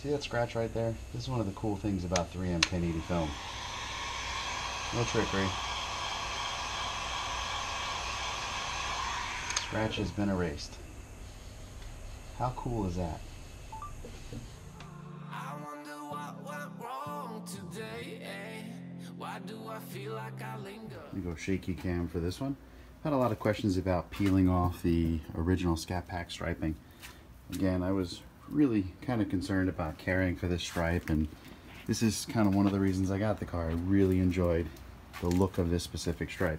See that scratch right there? This is one of the cool things about 3M 1080 film. No trickery. Scratch has been erased. How cool is that? I wonder what went wrong today, eh? Why do I feel like I linger? Let me go shaky cam for this one. Had a lot of questions about peeling off the original Scat Pack striping. Again, I was really kind of concerned about caring for this stripe, and this is kind of one of the reasons I got the car. I really enjoyed the look of this specific stripe.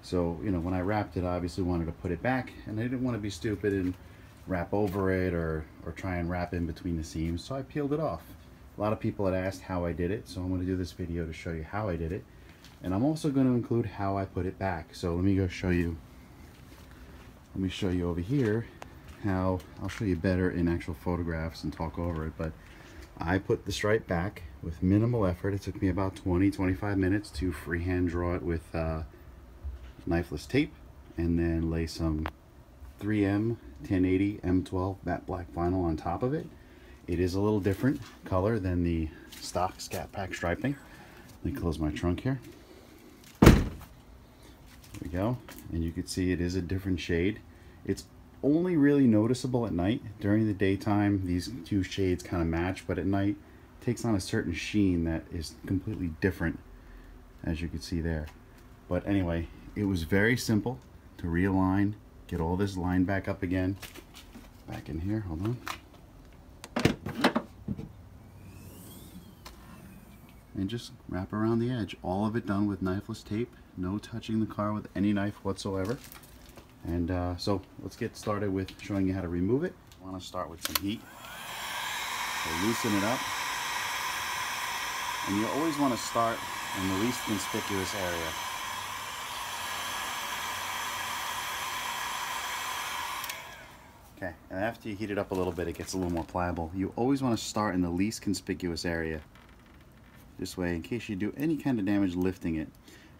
So, you know, when I wrapped it, I obviously wanted to put it back, and I didn't want to be stupid and wrap over it or try and wrap in between the seams, so I peeled it off. A lot of people had asked how I did it, so I'm going to do this video to show you how I did it, and I'm also going to include how I put it back. So let me go show you. Let me show you over here how I'll show you better in actual photographs and talk over it. But I put the stripe back with minimal effort. It took me about 20-25 minutes to freehand draw it with knifeless tape, and then lay some 3M 1080 M12 matte black vinyl on top of it. It is a little different color than the stock Scat Pack striping. Let me close my trunk here. There we go, and you can see it is a different shade. It's only really noticeable at night. During the daytime, these two shades kind of match, but at night it takes on a certain sheen that is completely different, as you can see there. But anyway, it was very simple to realign, get all this line back up again. Back in here, hold on. And just wrap around the edge. All of it done with knifeless tape. No touching the car with any knife whatsoever. And so let's get started with showing you how to remove it. I want to start with some heat. So loosen it up. And you always want to start in the least conspicuous area. Okay, and after you heat it up a little bit, it gets a little more pliable. You always want to start in the least conspicuous area. This way, in case you do any kind of damage lifting it.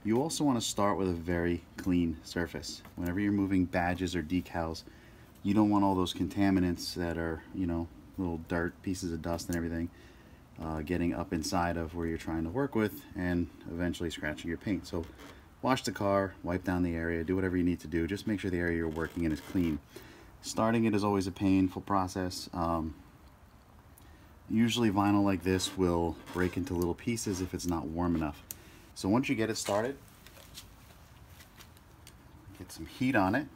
You also want to start with a very clean surface. Whenever you're moving badges or decals, you don't want all those contaminants that are, you know, little dirt, pieces of dust and everything, getting up inside of where you're trying to work with and eventually scratching your paint. So wash the car, wipe down the area, do whatever you need to do. Just make sure the area you're working in is clean. Starting it is always a painful process. Usually vinyl like this will break into little pieces if it's not warm enough. So once you get it started, get some heat on it.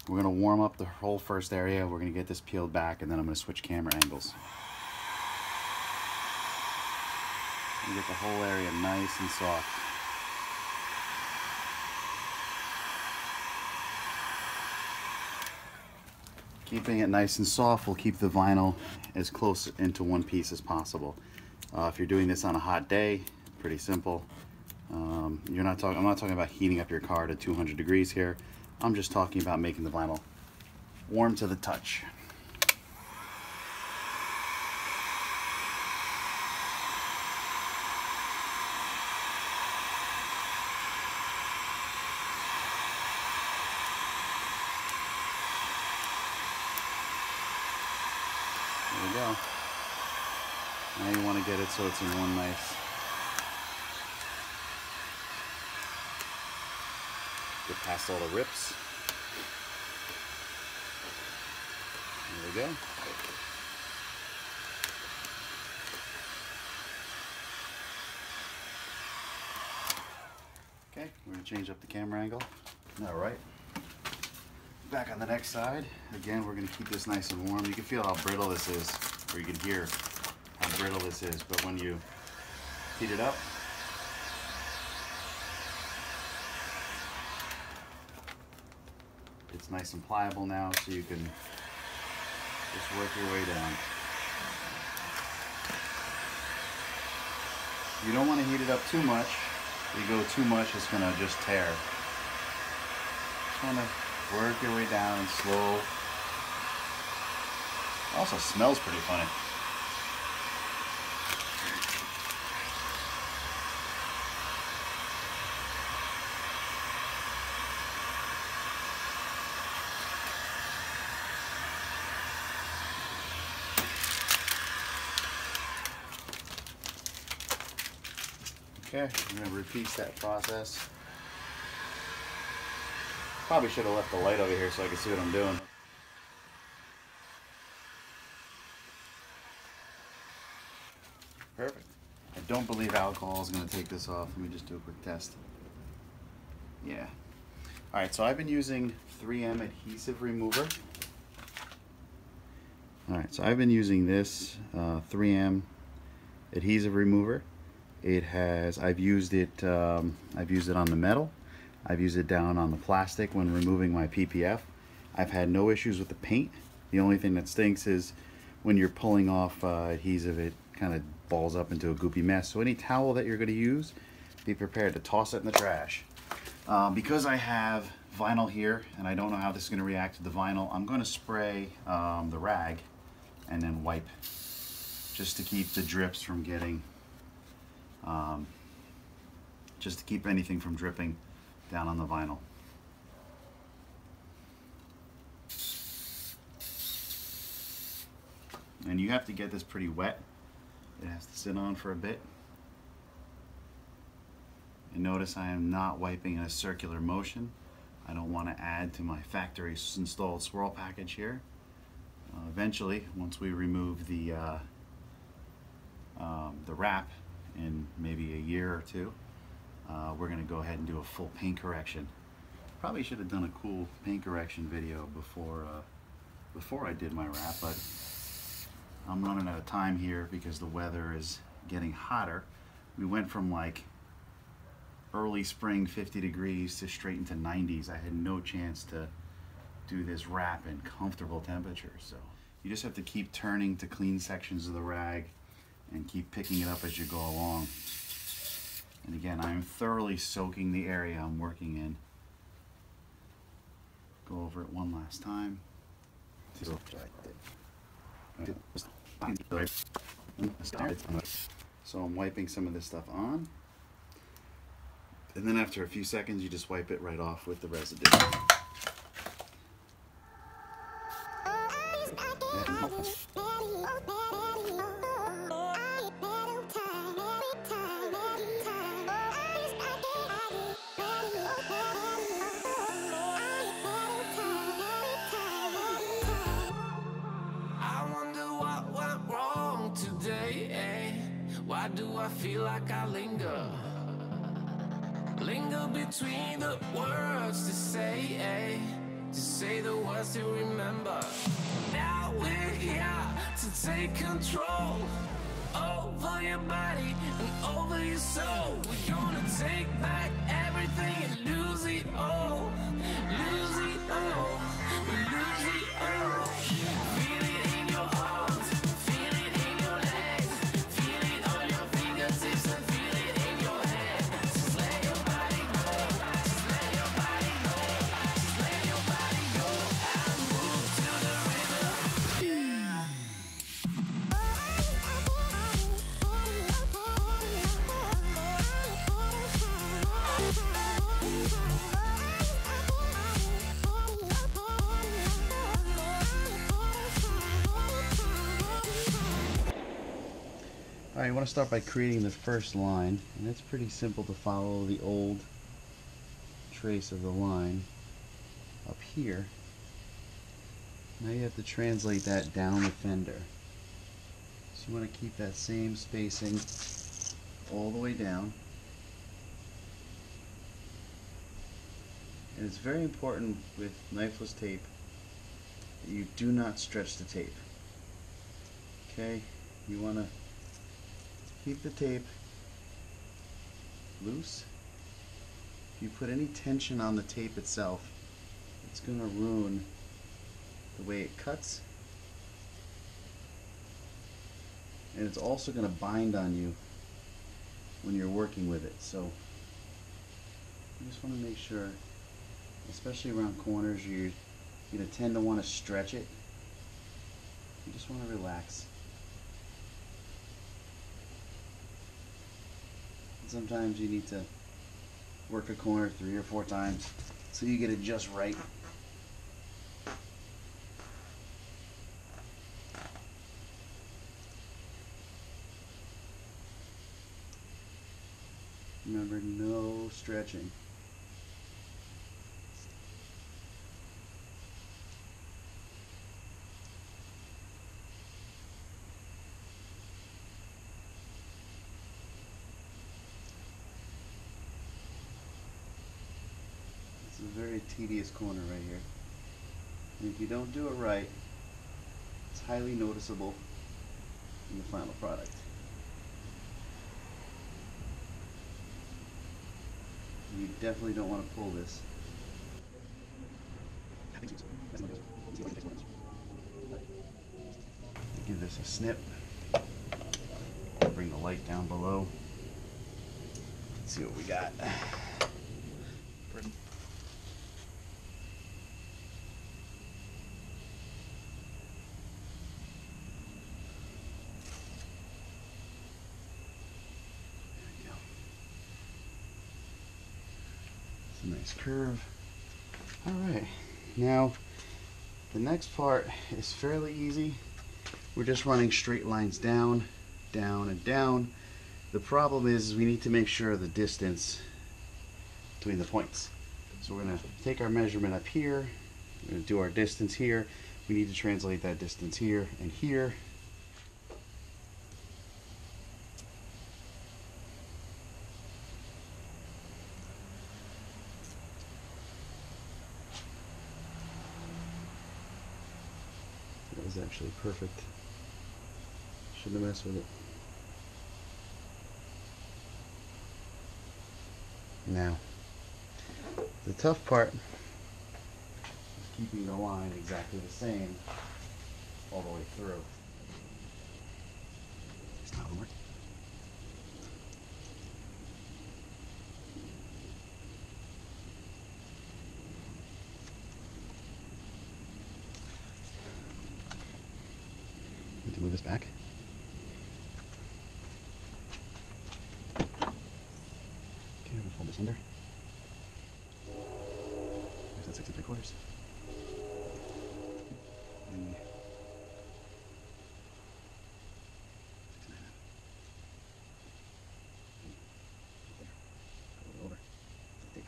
We're going to warm up the whole first area. We're going to get this peeled back, and then I'm going to switch camera angles. And get the whole area nice and soft. Keeping it nice and soft will keep the vinyl as close into one piece as possible. If you're doing this on a hot day, pretty simple. I'm not talking about heating up your car to 200 degrees here. I'm just talking about making the vinyl warm to the touch. There we go. Now you want to get it so it's in one nice. Get past all the rips. There we go. Okay, we're going to change up the camera angle. All right. Back on the next side. Again, we're going to keep this nice and warm. You can feel how brittle this is, or you can hear how brittle this is, but when you heat it up, it's nice and pliable now, so you can just work your way down. You don't want to heat it up too much. If you go too much, it's going to just tear. Just want to work your way down and slow. It also smells pretty funny. Okay, I'm going to repeat that process. Probably should have left the light over here so I could see what I'm doing. Perfect. I don't believe alcohol is going to take this off. Let me just do a quick test. Yeah. Alright, so I've been using 3M adhesive remover. Alright, so I've been using this 3M adhesive remover. I've used it on the metal. I've used it down on the plastic when removing my PPF. I've had no issues with the paint. The only thing that stinks is when you're pulling off adhesive, it kind of balls up into a goopy mess. So any towel that you're going to use, be prepared to toss it in the trash. Because I have vinyl here and I don't know how this is going to react to the vinyl, I'm going to spray the rag and then wipe just to keep the drips from getting, just to keep anything from dripping down on the vinyl. And you have to get this pretty wet. It has to sit on for a bit. And notice I am not wiping in a circular motion. I don't want to add to my factory installed swirl package here. Eventually, once we remove the wrap in maybe a year or two, we're going to go ahead and do a full paint correction. Probably should have done a cool paint correction video before I did my wrap, but I'm running out of time here because the weather is getting hotter. We went from like early spring 50 degrees to straight into 90s. I had no chance to do this wrap in comfortable temperatures. So you just have to keep turning to clean sections of the rag and keep picking it up as you go along. And again, I'm thoroughly soaking the area I'm working in. Go over it one last time. So I'm wiping some of this stuff on. And then after a few seconds, you just wipe it right off with the residue. Why do I feel like I linger between the words to say the words to remember. Now we're here to take control over your body and over your soul. We're gonna take back everything and lose it all, lose it all, lose it all. Feel it in your arms, feel it in your legs, feel it on your fingertips and feel it in your head. Just let your body go, just let your body go, just let your body go and move to the rhythm. Yeah. Alright, you want to start by creating the first line, and it's pretty simple to follow the old trace of the line up here. Now you have to translate that down the fender. So you want to keep that same spacing all the way down. And it's very important with knifeless tape that you do not stretch the tape. Okay? You want to keep the tape loose. If you put any tension on the tape itself, it's going to ruin the way it cuts. And it's also going to bind on you when you're working with it. So you just want to make sure, especially around corners, you're going to tend to want to stretch it. You just want to relax. Sometimes you need to work a corner 3 or 4 times so you get it just right. Remember, no stretching. It's a very tedious corner right here. And if you don't do it right, it's highly noticeable in the final product. You definitely don't want to pull this. Give this a snip. Bring the light down below. Let's see what we got. A nice curve. Alright, now the next part is fairly easy. We're just running straight lines down, down, and down. The problem is we need to make sure the distance between the points. So we're going to take our measurement up here, we're going to do our distance here. We need to translate that distance here and here. That was actually perfect. Shouldn't have messed with it. Now, the tough part is keeping the line exactly the same all the way through. It's not working. Need to move this back. Okay, I'm gonna fold this under. There's that 6 3/4. And 6 1/2. Go over. Okay.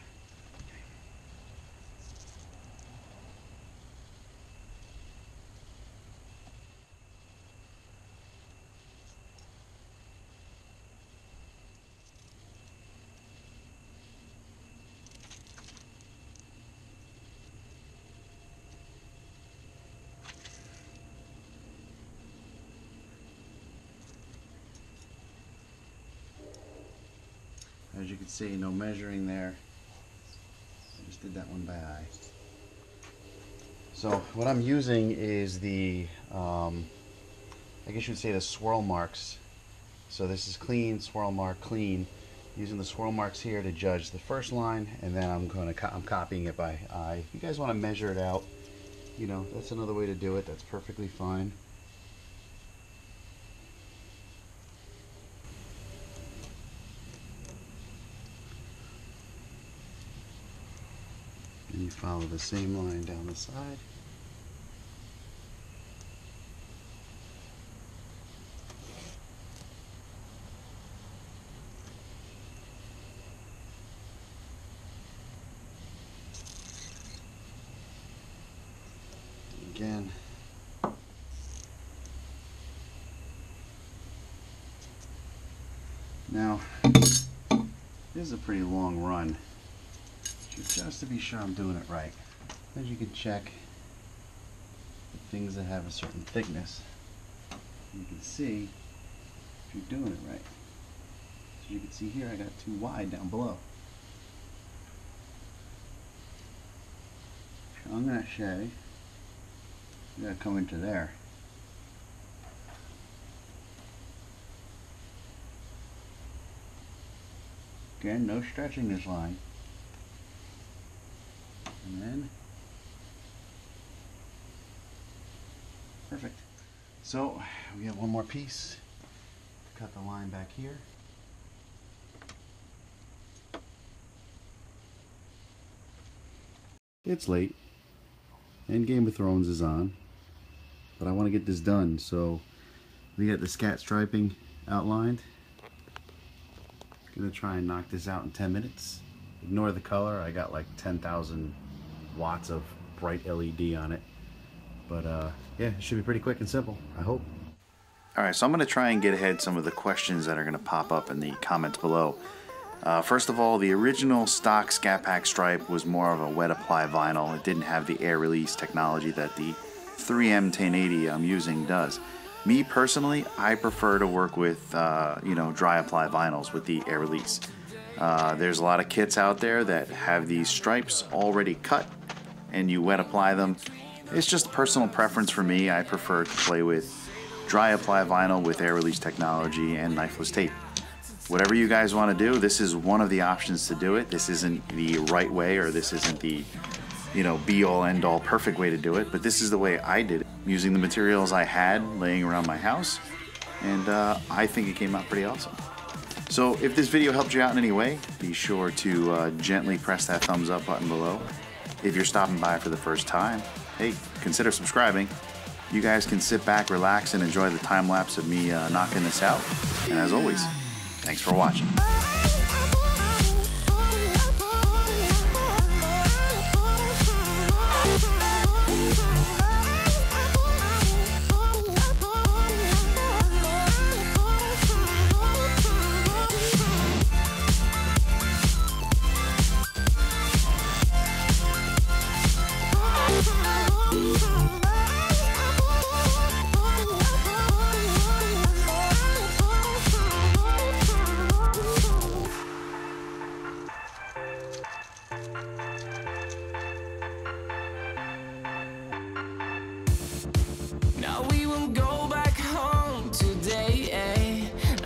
As you can see, no measuring there. I just did that one by eye. So what I'm using is the, I guess you'd say the swirl marks. So this is clean, swirl mark, clean. Using the swirl marks here to judge the first line, and then I'm copying it by eye. If you guys want to measure it out, you know, that's another way to do it. That's perfectly fine. And you follow the same line down the side. Again. Now, this is a pretty long run. Just to be sure I'm doing it right. As you can check the things that have a certain thickness. You can see if you're doing it right. As you can see here, I got too wide down below. On that shade, you gotta come into there. Again, no stretching this line. And then, perfect. So we have one more piece. Cut the line back here. It's late, and Game of Thrones is on, but I want to get this done. So we got the scat striping outlined. Gonna try and knock this out in 10 minutes. Ignore the color, I got like 10,000 watts of bright LED on it. But yeah, it should be pretty quick and simple, I hope. Alright, so I'm gonna try and get ahead some of the questions that are gonna pop up in the comments below. First of all, the original stock Scat Pack stripe was more of a wet apply vinyl. It didn't have the air release technology that the 3M 1080 I'm using does. Me personally, I prefer to work with dry apply vinyls with the air release. There's a lot of kits out there that have these stripes already cut and you wet apply them. It's just personal preference for me. I prefer to play with dry apply vinyl with air release technology and knifeless tape. Whatever you guys want to do, this is one of the options to do it. This isn't the right way, or this isn't the be all end all perfect way to do it, but this is the way I did it, using the materials I had laying around my house, and I think it came out pretty awesome. So if this video helped you out in any way, be sure to gently press that thumbs up button below. If you're stopping by for the first time, hey, consider subscribing. You guys can sit back, relax, and enjoy the time lapse of me knocking this out. And as always, thanks for watching.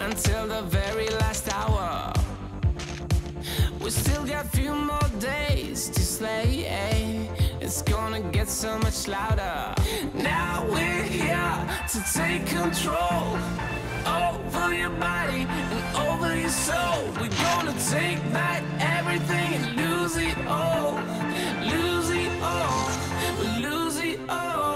Until the very last hour, we still got a few more days to slay. It's gonna get so much louder. Now we're here to take control over your body and over your soul. We're gonna take back everything and lose it all, lose it all, lose it all.